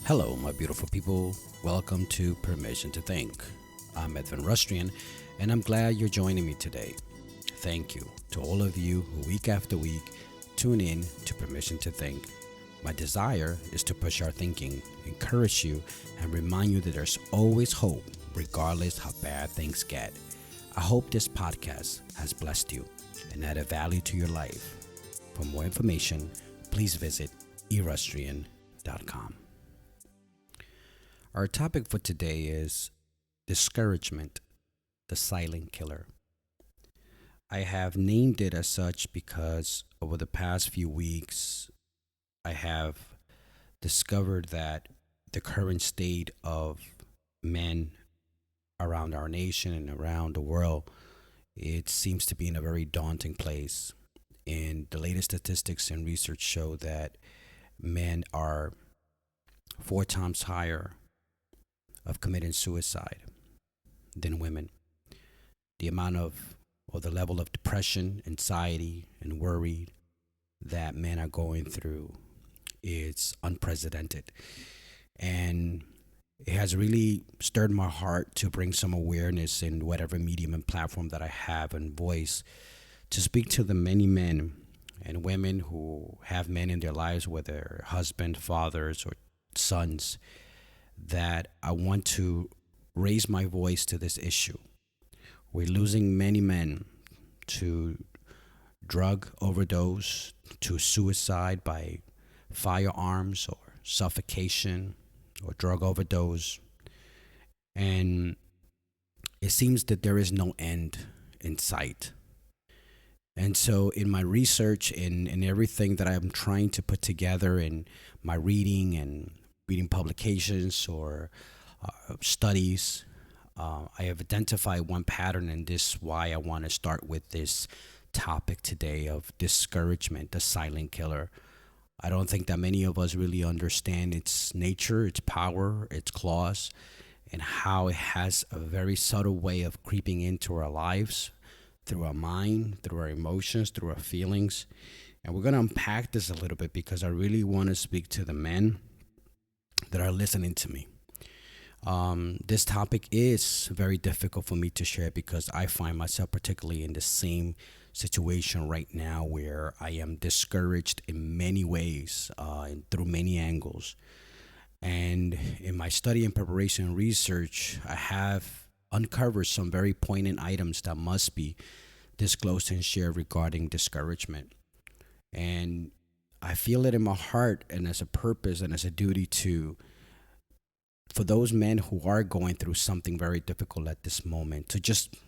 Hello, my beautiful people. Welcome to Permission to Think. I'm Edvin Rustrian, and I'm glad you're joining me today. Thank you to all of you who week after week tune in to Permission to Think. My desire is to push our thinking, encourage you, and remind you that there's always hope, regardless how bad things get. I hope this podcast has blessed you and added value to your life. For more information, please visit erustrian.com. Our topic for today is discouragement, the silent killer. I have named it as such because over the past few weeks, I have discovered that the current state of men around our nation and around the world, it seems to be in a very daunting place. And the latest statistics and research show that men are four times higher of committing suicide than women. The amount of, or the level of depression, anxiety, and worry that men are going through is unprecedented. And it has really stirred my heart to bring some awareness in whatever medium and platform that I have and voice to speak to the many men and women who have men in their lives, whether husband, fathers, or sons, that I want to raise my voice to this issue. We're losing many men to drug overdose, to suicide by firearms or suffocation or drug overdose. And it seems that there is no end in sight. And so in my research and everything that I'm trying to put together in my reading publications or studies, I have identified one pattern, and this is why I want to start with this topic today of discouragement, the silent killer. I don't think that many of us really understand its nature, its power, its claws, and how it has a very subtle way of creeping into our lives through our mind, through our emotions, through our feelings. And we're going to unpack this a little bit because I really want to speak to the men that are listening to me. This topic is very difficult for me to share because I find myself particularly in the same situation right now where I am discouraged in many ways and through many angles. And in my study and preparation and research, I have uncovered some very poignant items that must be disclosed and shared regarding discouragement. And I feel it in my heart and as a purpose and as a duty for those men who are going through something very difficult at this moment to just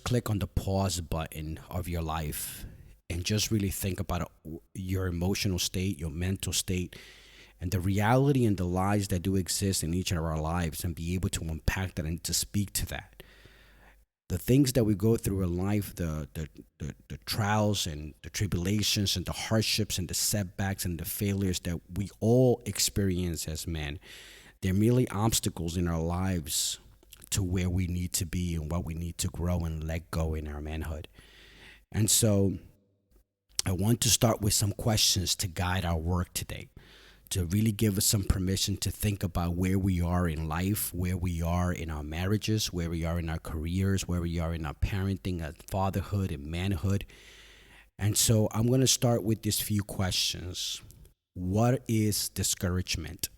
click on the pause button of your life and just really think about your emotional state, your mental state, and the reality and the lies that do exist in each of our lives, and be able to unpack that and to speak to that. The things that we go through in life, the trials and the tribulations and the hardships and the setbacks and the failures that we all experience as men, they're merely obstacles in our lives to where we need to be and what we need to grow and let go in our manhood. And so I want to start with some questions to guide our work today, to really give us some permission to think about where we are in life, where we are in our marriages, where we are in our careers, where we are in our parenting, fatherhood, and manhood. And so I'm going to start with these few questions. What is discouragement?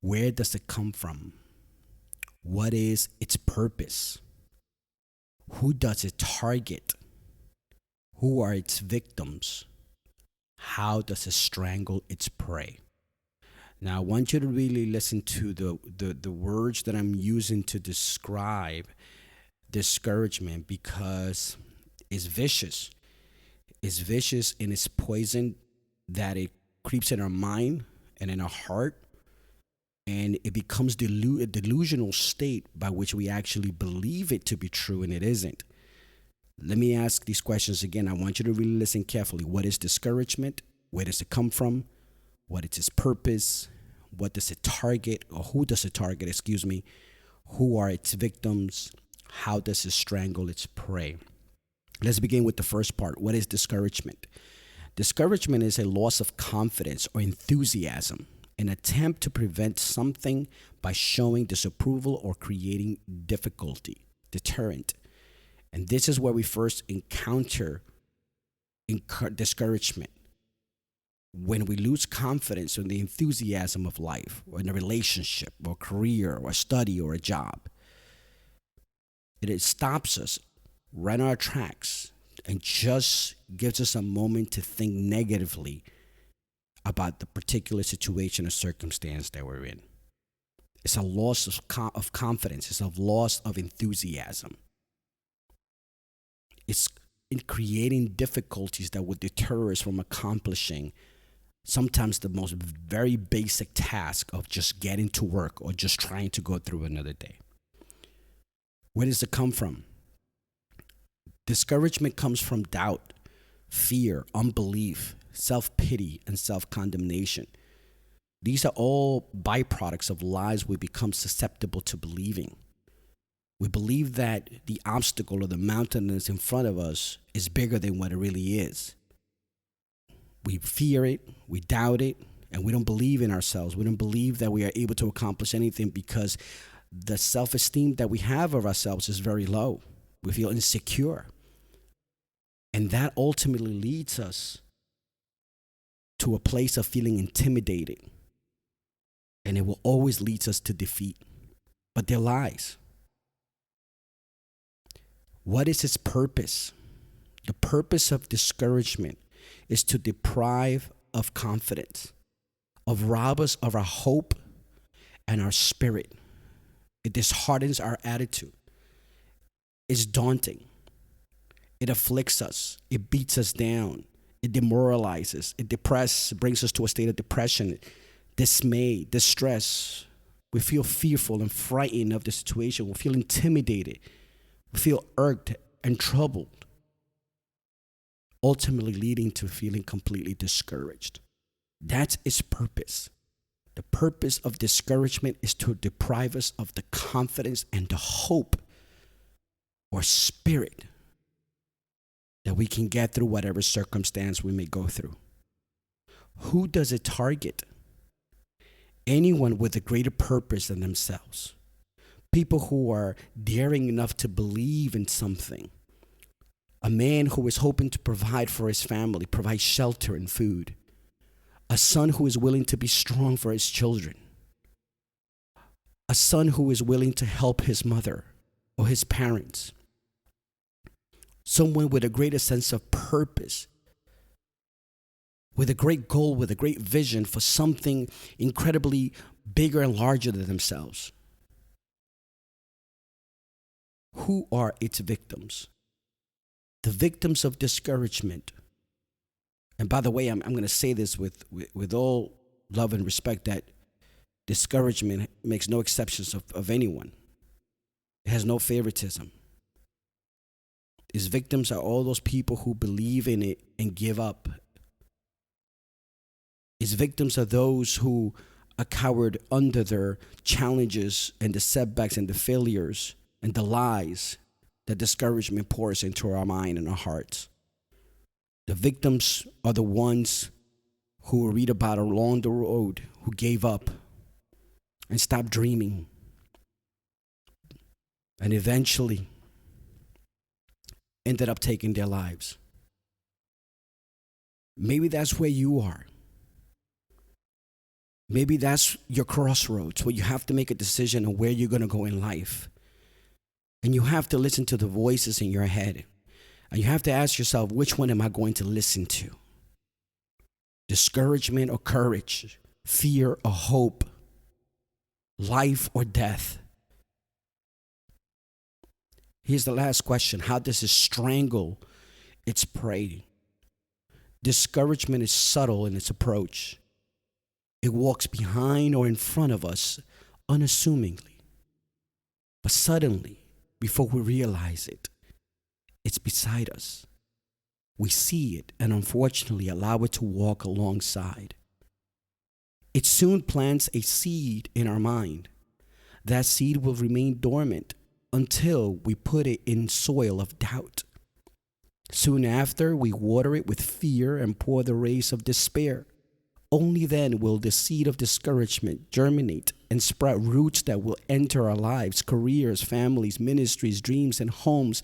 Where does it come from? What is its purpose? Who does it target? Who are its victims? How does it strangle its prey? Now, I want you to really listen to the words that I'm using to describe discouragement, because it's vicious. It's vicious in its poison that it creeps in our mind and in our heart, and it becomes a delusional state by which we actually believe it to be true, and it isn't. Let me ask these questions again. I want you to really listen carefully. What is discouragement? Where does it come from? What is its purpose? What does it target? Or who does it target? Who are its victims? How does it strangle its prey? Let's begin with the first part. What is discouragement? Discouragement is a loss of confidence or enthusiasm an attempt to prevent something by showing disapproval or creating difficulty, deterrent. And this is where we first encounter discouragement. When we lose confidence in the enthusiasm of life, or in a relationship, or career, or a study, or a job, it stops us right in our tracks and just gives us a moment to think negatively about the particular situation or circumstance that we're in. It's a loss of confidence. It's a loss of enthusiasm. It's in creating difficulties that would deter us from accomplishing sometimes the most very basic task of just getting to work or just trying to go through another day. Where does it come from? Discouragement comes from doubt, fear, unbelief, self-pity, and self-condemnation. These are all byproducts of lies we become susceptible to believing. We believe that the obstacle or the mountain that's in front of us is bigger than what it really is. We fear it, we doubt it, and we don't believe in ourselves. We don't believe that we are able to accomplish anything because the self-esteem that we have of ourselves is very low. We feel insecure. And that ultimately leads us to a place of feeling intimidated. And it will always lead us to defeat. But they're lies. What is its purpose? The purpose of discouragement is to deprive of confidence, of rob us of our hope and our spirit. It disheartens our attitude. It's daunting. It afflicts us. It beats us down. It demoralizes. It depresses, brings us to a state of depression, dismay, distress. We feel fearful and frightened of the situation. We feel intimidated. We feel irked and troubled, ultimately leading to feeling completely discouraged. That's its purpose. The purpose of discouragement is to deprive us of the confidence and the hope or spirit that we can get through whatever circumstance we may go through. Who does it target? Anyone with a greater purpose than themselves. People who are daring enough to believe in something. A man who is hoping to provide for his family, provide shelter and food. A son who is willing to be strong for his children. A son who is willing to help his mother or his parents. Someone with a greater sense of purpose, with a great goal, with a great vision for something incredibly bigger and larger than themselves. Who are its victims? The victims of discouragement. And by the way, I'm going to say this with all love and respect, that discouragement makes no exceptions of anyone. It has no favoritism. Its victims are all those people who believe in it and give up. Its victims are those who are cowered under their challenges and the setbacks and the failures and the lies that discouragement pours into our mind and our hearts. The victims are the ones who we read about along the road, who gave up and stopped dreaming, and eventually ended up taking their lives. Maybe that's where you are. Maybe that's your crossroads where you have to make a decision on where you're going to go in life. And you have to listen to the voices in your head. And you have to ask yourself, which one am I going to listen to? Discouragement or courage? Fear or hope? Life or death? Here's the last question. How does it strangle its prey? Discouragement is subtle in its approach. It walks behind or in front of us unassumingly. But suddenly, before we realize it, it's beside us. We see it and unfortunately allow it to walk alongside. It soon plants a seed in our mind. That seed will remain dormant until we put it in soil of doubt. Soon after, we water it with fear and pour the rays of despair. Only then will the seed of discouragement germinate and sprout roots that will enter our lives, careers, families, ministries, dreams, and homes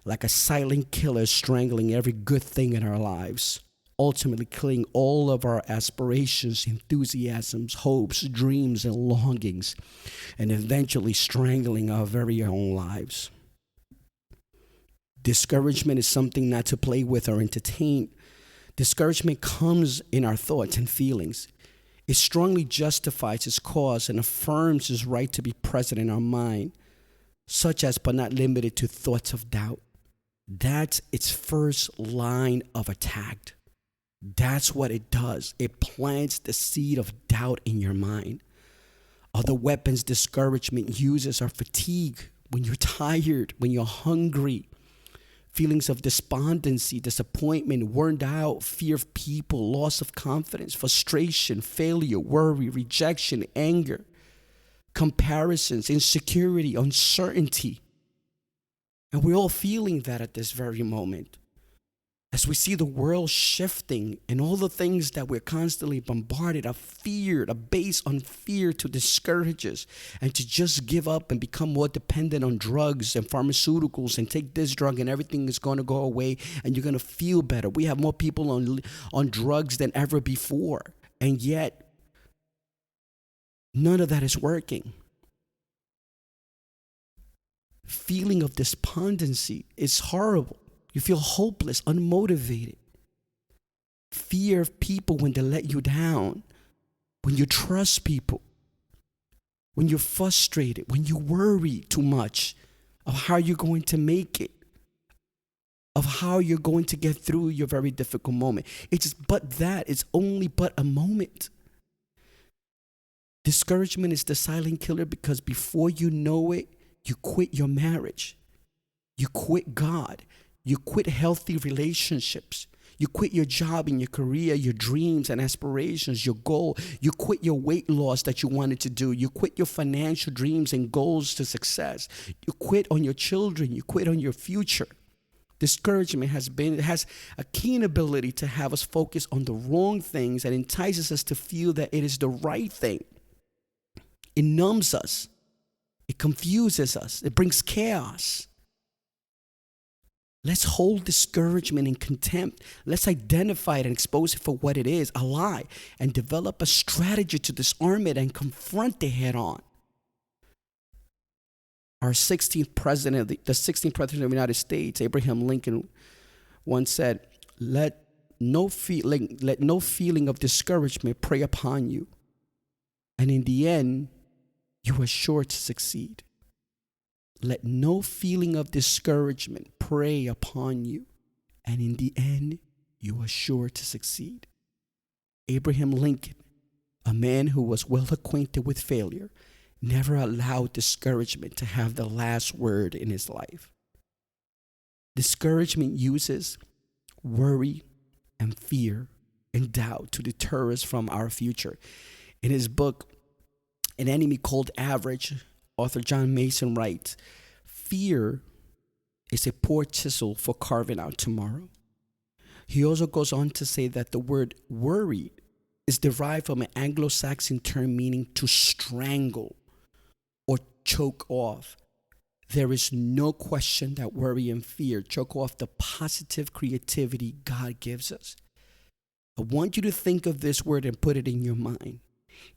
like a silent killer strangling every good thing in our lives, ultimately killing all of our aspirations, enthusiasms, hopes, dreams, and longings, and eventually strangling our very own lives. Discouragement is something not to play with or entertain. Discouragement comes in our thoughts and feelings. It strongly justifies its cause and affirms its right to be present in our mind, such as but not limited to thoughts of doubt. That's its first line of attack. That's what it does. It plants the seed of doubt in your mind. Other weapons discouragement uses are fatigue, when you're tired, when you're hungry, feelings of despondency, disappointment, worn out, fear of people, loss of confidence, frustration, failure, worry, rejection, anger, comparisons, insecurity, uncertainty. And we're all feeling that at this very moment. As we see the world shifting and all the things that we're constantly bombarded are feared, are based on fear to discourage us and to just give up and become more dependent on drugs and pharmaceuticals and take this drug and everything is going to go away and you're going to feel better. We have more people on drugs than ever before. And yet, none of that is working. Feeling of despondency is horrible. You feel hopeless, unmotivated. Fear of people when they let you down. When you trust people. When you're frustrated. When you worry too much of how you're going to make it. Of how you're going to get through your very difficult moment. It's only but a moment. Discouragement is the silent killer because before you know it, you quit your marriage. You quit God. You quit healthy relationships. You quit your job and your career, your dreams and aspirations, your goal. You quit your weight loss that you wanted to do. You quit your financial dreams and goals to success. You quit on your children. You quit on your future. Discouragement has a keen ability to have us focus on the wrong things and entices us to feel that it is the right thing. It numbs us. It confuses us. It brings chaos. Let's hold discouragement in contempt. Let's identify it and expose it for what it is, a lie, and develop a strategy to disarm it and confront it head on. Our 16th president, the 16th president of the United States, Abraham Lincoln, once said, let no feeling of discouragement prey upon you. And in the end, you are sure to succeed. Let no feeling of discouragement prey upon you, and in the end, you are sure to succeed. Abraham Lincoln, a man who was well acquainted with failure, never allowed discouragement to have the last word in his life. Discouragement uses worry and fear and doubt to deter us from our future. In his book, An Enemy Called Average, author John Mason writes, fear is a poor chisel for carving out tomorrow. He also goes on to say that the word worried is derived from an Anglo-Saxon term meaning to strangle or choke off. There is no question that worry and fear choke off the positive creativity God gives us. I want you to think of this word and put it in your mind.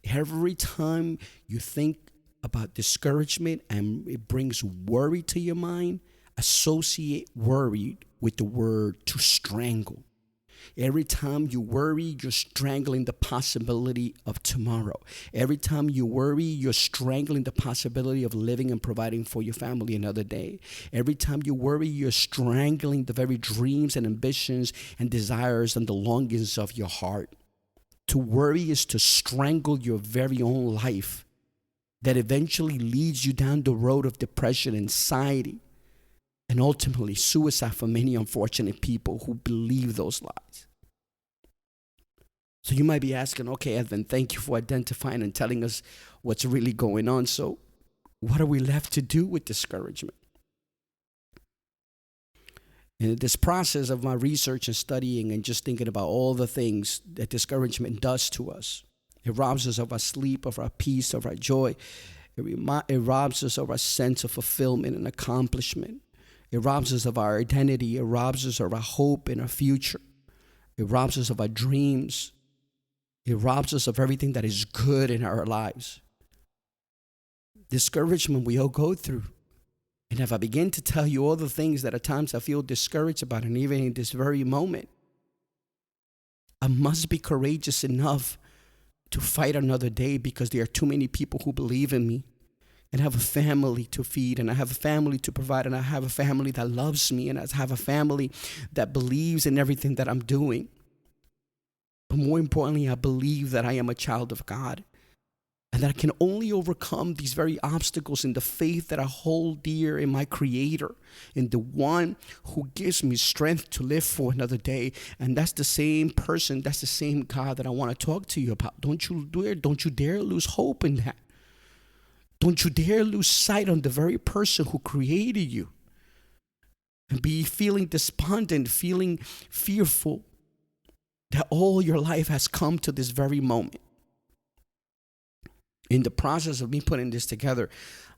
Every time you think about discouragement and it brings worry to your mind, associate worry with the word to strangle. Every time you worry, you're strangling the possibility of tomorrow. Every time you worry, you're strangling the possibility of living and providing for your family another day. Every time you worry, you're strangling the very dreams and ambitions and desires and the longings of your heart. To worry is to strangle your very own life that eventually leads you down the road of depression, anxiety, and ultimately suicide for many unfortunate people who believe those lies. So you might be asking, okay, Evan, thank you for identifying and telling us what's really going on. So what are we left to do with discouragement? In this process of my research and studying and just thinking about all the things that discouragement does to us, it robs us of our sleep, of our peace, of our joy. It robs us of our sense of fulfillment and accomplishment. It robs us of our identity. It robs us of our hope and our future. It robs us of our dreams. It robs us of everything that is good in our lives. Discouragement we all go through. And if I begin to tell you all the things that at times I feel discouraged about, and even in this very moment, I must be courageous enough to fight another day, because there are too many people who believe in me, and I have a family to feed, and I have a family to provide, and I have a family that loves me, and I have a family that believes in everything that I'm doing. But more importantly, I believe that I am a child of God, and that I can only overcome these very obstacles in the faith that I hold dear in my Creator, in the one who gives me strength to live for another day. And that's the same person, that's the same God that I want to talk to you about. Don't you dare lose hope in that. Don't you dare lose sight on the very person who created you, and be feeling despondent, feeling fearful that all your life has come to this very moment. In the process of me putting this together,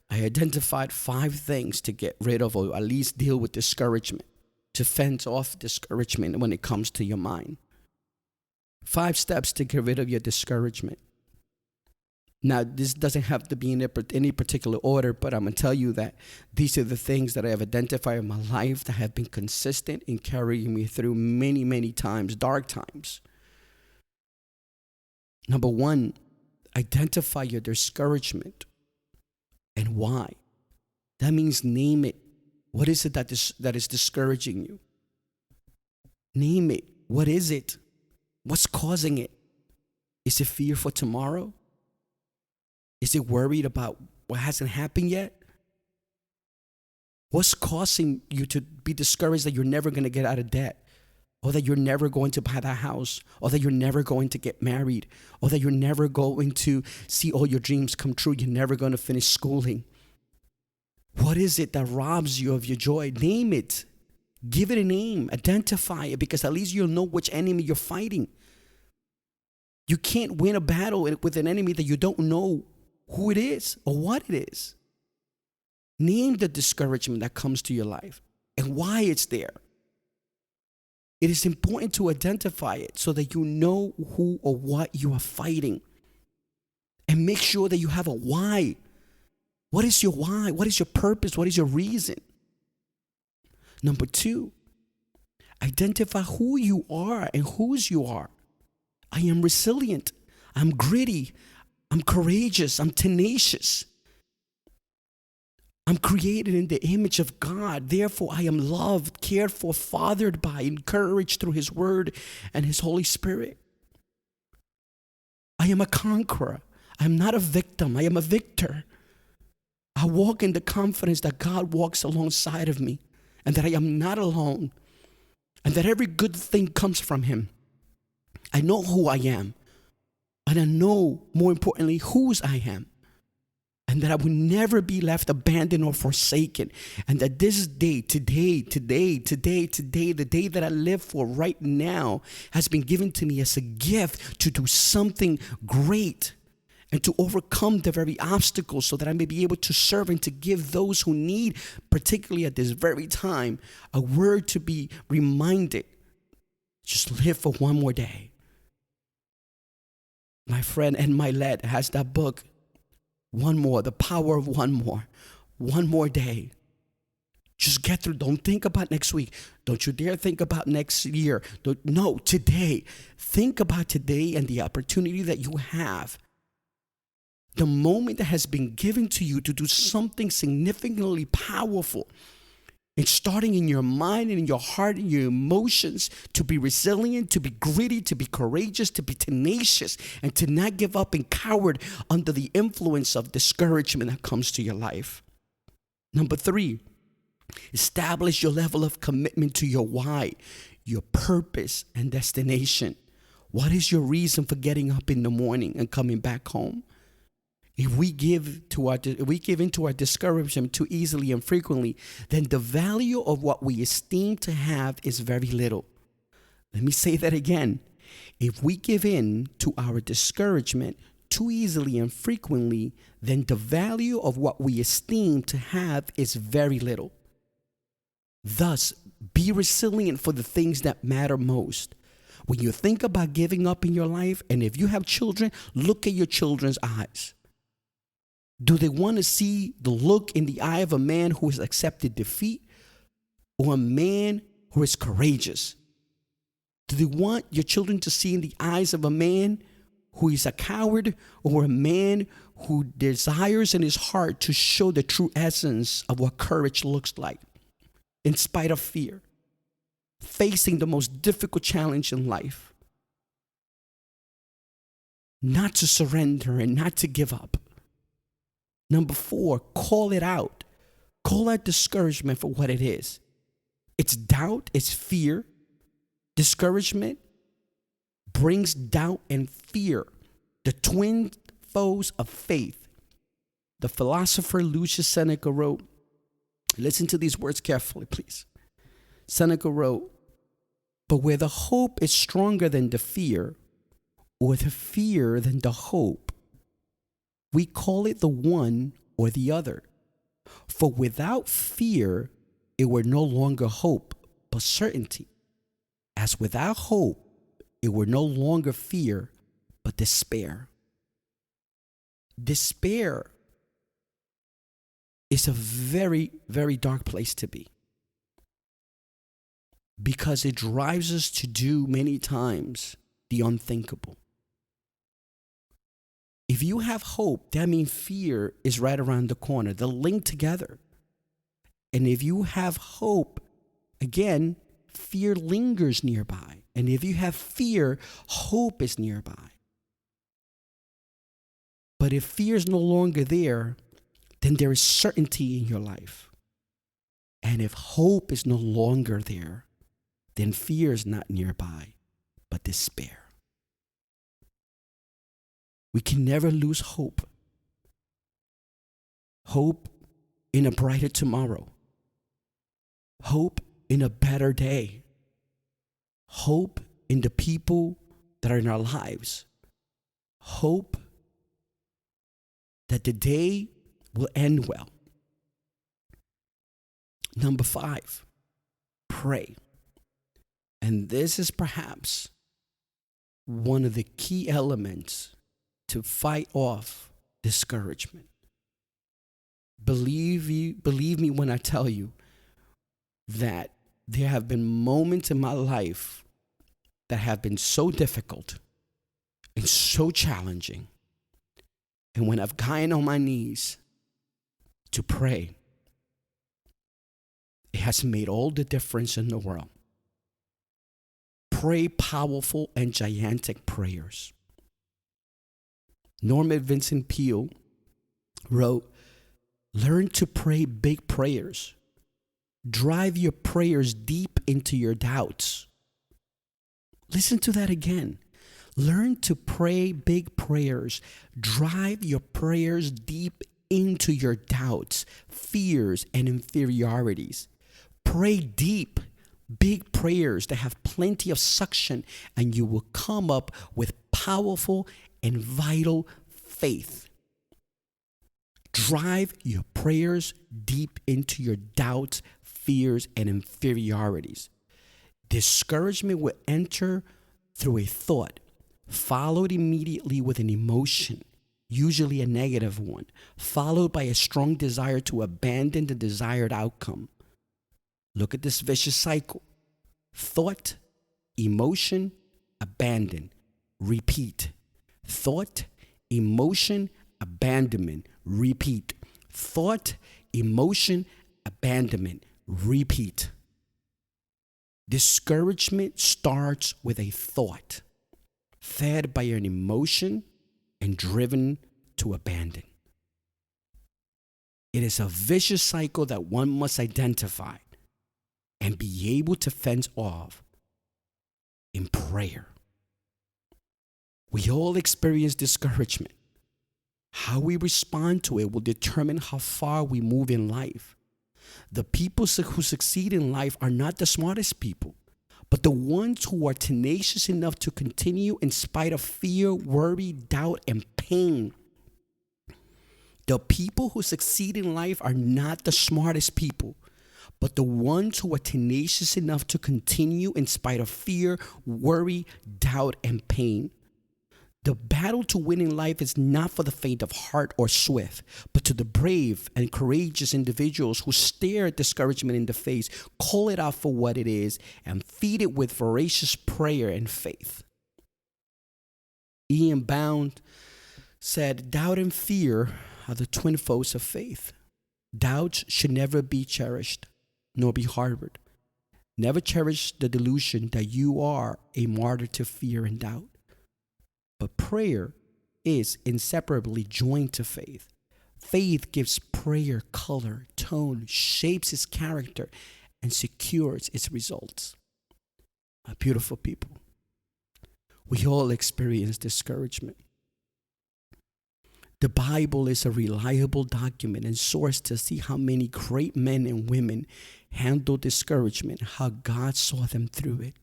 I identified 5 things to get rid of, or at least deal with discouragement, to fence off discouragement when it comes to your mind. 5 steps to get rid of your discouragement. Now, this doesn't have to be in any particular order, but I'm going to tell you that these are the things that I have identified in my life that have been consistent in carrying me through many, many times, dark times. Number 1, identify your discouragement and why. That means name it. What is it that is discouraging you? Name it. What is it? What's causing it? Is it fear for tomorrow? Is it worried about what hasn't happened yet? What's causing you to be discouraged that you're never going to get out of debt? Or that you're never going to buy that house, or that you're never going to get married, or that you're never going to see all your dreams come true, you're never going to finish schooling? What is it that robs you of your joy? Name it. Give it a name. Identify it, because at least you'll know which enemy you're fighting. You can't win a battle with an enemy that you don't know who it is or what it is. Name the discouragement that comes to your life and why it's there. It is important to identify it so that you know who or what you are fighting. And make sure that you have a why. What is your why? What is your purpose? What is your reason? Number 2, identify who you are and whose you are. I am resilient. I'm gritty. I'm courageous. I'm tenacious. I'm created in the image of God. Therefore, I am loved, cared for, fathered by, encouraged through His Word and His Holy Spirit. I am a conqueror. I am not a victim. I am a victor. I walk in the confidence that God walks alongside of me, and that I am not alone, and that every good thing comes from Him. I know who I am, and I know, more importantly, whose I am. And that I will never be left abandoned or forsaken. And that this day, today, the day that I live for right now has been given to me as a gift to do something great and to overcome the very obstacles so that I may be able to serve and to give those who need, particularly at this very time, a word to be reminded. Just live for one more day. My friend Ed Milet has that book, One More, The Power of One more day. Just get through. Don't think about next week. Don't you dare think about next year. No, today. Think about today and the opportunity that you have. The moment that has been given to you to do something significantly powerful. And starting in your mind and in your heart and your emotions, to be resilient, to be gritty, to be courageous, to be tenacious, and to not give up and cowered under the influence of discouragement that comes to your life. Number 3, establish your level of commitment to your why, your purpose and destination. What is your reason for getting up in the morning and coming back home? If we give into our discouragement too easily and frequently, then the value of what we esteem to have is very little. Let me say that again. If we give in to our discouragement too easily and frequently, then the value of what we esteem to have is very little. Thus, be resilient for the things that matter most. When you think about giving up in your life, and if you have children, look at your children's eyes. Do they want to see the look in the eye of a man who has accepted defeat, or a man who is courageous? Do they want your children to see in the eyes of a man who is a coward, or a man who desires in his heart to show the true essence of what courage looks like, in spite of fear, facing the most difficult challenge in life? Not to surrender and not to give up. Number 4, call it out. Call out discouragement for what it is. It's doubt, it's fear. Discouragement brings doubt and fear, the twin foes of faith. The philosopher Lucius Seneca wrote, listen to these words carefully, please. Seneca wrote, but where the hope is stronger than the fear, or the fear than the hope, we call it the one or the other. For without fear, it were no longer hope, but certainty. As without hope, it were no longer fear, but despair. Despair is a very, very dark place to be, because it drives us to do many times the unthinkable. If you have hope, that means fear is right around the corner. They're linked together. And if you have hope, again, fear lingers nearby. And if you have fear, hope is nearby. But if fear is no longer there, then there is certainty in your life. And if hope is no longer there, then fear is not nearby, but despair. We can never lose hope. Hope in a brighter tomorrow. Hope in a better day. Hope in the people that are in our lives. Hope that the day will end well. Number 5, pray. And this is perhaps one of the key elements to fight off discouragement. Believe me when I tell you that there have been moments in my life that have been so difficult and so challenging. And when I've gotten on my knees to pray, it has made all the difference in the world. Pray powerful and gigantic prayers. Norman Vincent Peale wrote, learn to pray big prayers. Drive your prayers deep into your doubts. Listen to that again. Learn to pray big prayers. Drive your prayers deep into your doubts, fears, and inferiorities. Pray deep, big prayers that have plenty of suction, and you will come up with powerful and vital faith. Drive your prayers deep into your doubts, fears, and inferiorities. Discouragement will enter through a thought, followed immediately with an emotion, usually a negative one, followed by a strong desire to abandon the desired outcome. Look at this vicious cycle. Thought, emotion, abandon, repeat. Thought, emotion, abandonment, repeat. Thought, emotion, abandonment, repeat. Discouragement starts with a thought, fed by an emotion and driven to abandon. It is a vicious cycle that one must identify and be able to fence off in prayer. We all experience discouragement. How we respond to it will determine how far we move in life. The people who succeed in life are not the smartest people, but the ones who are tenacious enough to continue in spite of fear, worry, doubt, and pain. The people who succeed in life are not the smartest people, but the ones who are tenacious enough to continue in spite of fear, worry, doubt, and pain. The battle to win in life is not for the faint of heart or swift, but to the brave and courageous individuals who stare at discouragement in the face, call it out for what it is, and feed it with voracious prayer and faith. Ian Bound said, doubt and fear are the twin foes of faith. Doubts should never be cherished, nor be harbored. Never cherish the delusion that you are a martyr to fear and doubt. But prayer is inseparably joined to faith. Faith gives prayer color, tone, shapes its character, and secures its results. My beautiful people, we all experience discouragement. The Bible is a reliable document and source to see how many great men and women handled discouragement, how God saw them through it.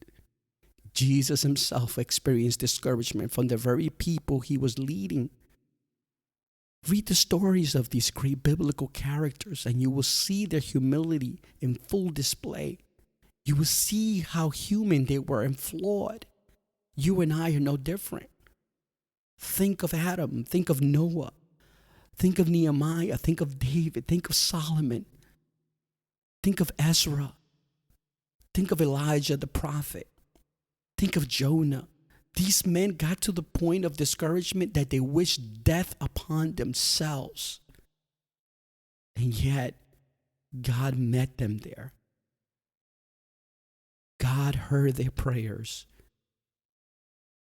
Jesus himself experienced discouragement from the very people he was leading. Read the stories of these great biblical characters and you will see their humility in full display. You will see how human they were and flawed. You and I are no different. Think of Adam, think of Noah, think of Nehemiah, think of David, think of Solomon, think of Ezra, think of Elijah the prophet. Think of Jonah. These men got to the point of discouragement that they wished death upon themselves. And yet, God met them there. God heard their prayers.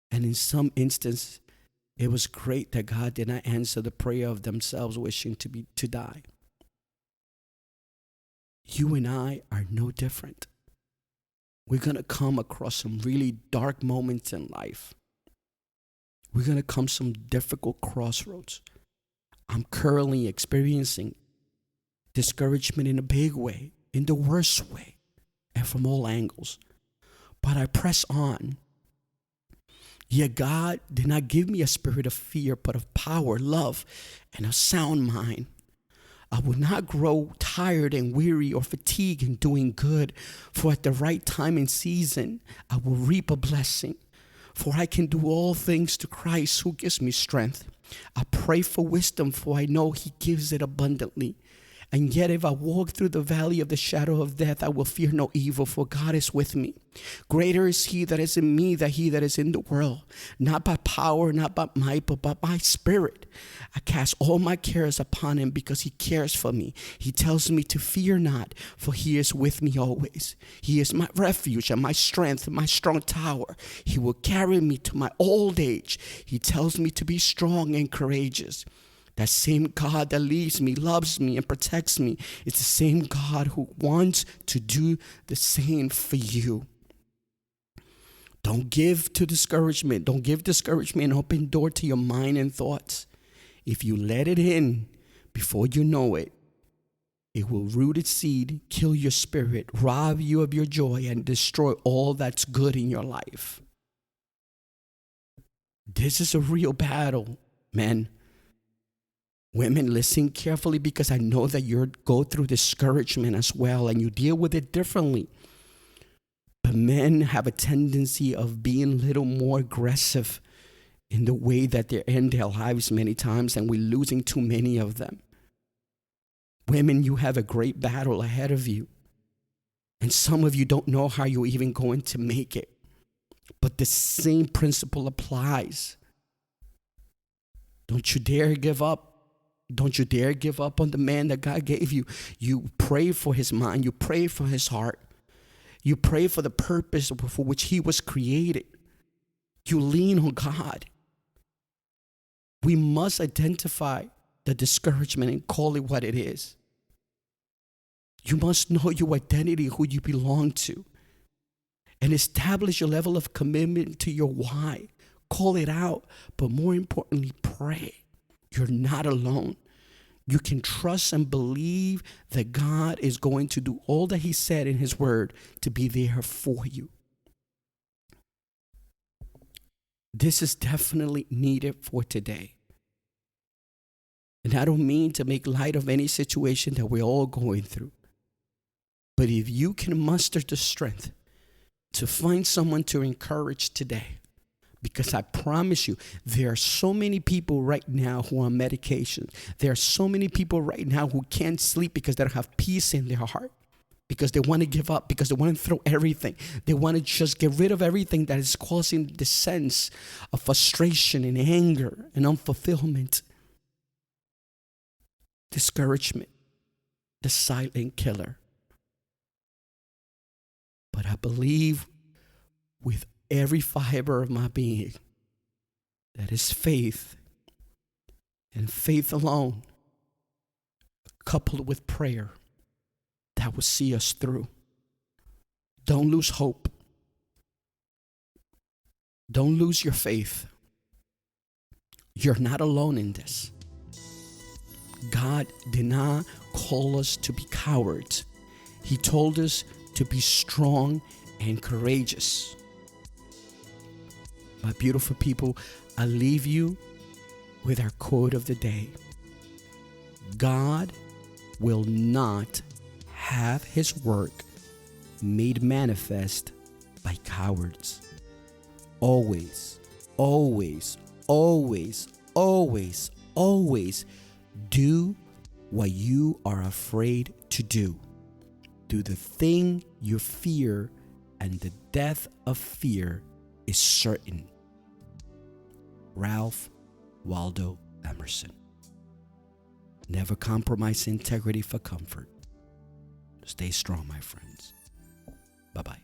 And in some instances, it was great that God did not answer the prayer of themselves wishing to die. You and I are no different. We're going to come across some really dark moments in life. We're going to come some difficult crossroads. I'm currently experiencing discouragement in a big way, in the worst way, and from all angles. But I press on. Yet God did not give me a spirit of fear, but of power, love, and a sound mind. I will not grow tired and weary or fatigued in doing good, for at the right time and season, I will reap a blessing. For I can do all things to Christ who gives me strength. I pray for wisdom, for I know he gives it abundantly. And yet if I walk through the valley of the shadow of death, I will fear no evil, for God is with me. Greater is he that is in me than he that is in the world. Not by power, not by might, but by my spirit. I cast all my cares upon him because he cares for me. He tells me to fear not, for he is with me always. He is my refuge and my strength, my strong tower. He will carry me to my old age. He tells me to be strong and courageous. That same God that leads me, loves me, and protects me is the same God who wants to do the same for you. Don't give to discouragement. Don't give discouragement an open door to your mind and thoughts. If you let it in before you know it, it will root its seed, kill your spirit, rob you of your joy, and destroy all that's good in your life. This is a real battle, men. Women, listen carefully because I know that you go through discouragement as well and you deal with it differently. But men have a tendency of being a little more aggressive in the way that they end their lives many times, and we're losing too many of them. Women, you have a great battle ahead of you. And some of you don't know how you're even going to make it. But the same principle applies. Don't you dare give up. Don't you dare give up on the man that God gave you. You pray for his mind. You pray for his heart. You pray for the purpose for which he was created. You lean on God. We must identify the discouragement and call it what it is. You must know your identity, who you belong to, and establish your level of commitment to your why. Call it out, but more importantly, pray. You're not alone. You can trust and believe that God is going to do all that He said in His word to be there for you. This is definitely needed for today. And I don't mean to make light of any situation that we're all going through. But if you can muster the strength to find someone to encourage today, because I promise you, there are so many people right now who are on medication. There are so many people right now who can't sleep because they don't have peace in their heart, because they want to give up, because they want to throw everything. They want to just get rid of everything that is causing the sense of frustration and anger and unfulfillment. Discouragement, the silent killer. But I believe with every fiber of my being that is faith, and faith alone, coupled with prayer, that will see us through. Don't lose hope. Don't lose your faith. You're not alone in this. God did not call us to be cowards. He told us to be strong and courageous. My beautiful people, I leave you with our quote of the day. God will not have His work made manifest by cowards. Always, always, always, always, always do what you are afraid to do. Do the thing you fear, and the death of fear is certain. Ralph Waldo Emerson. Never compromise integrity for comfort. Stay strong, my friends. Bye-bye.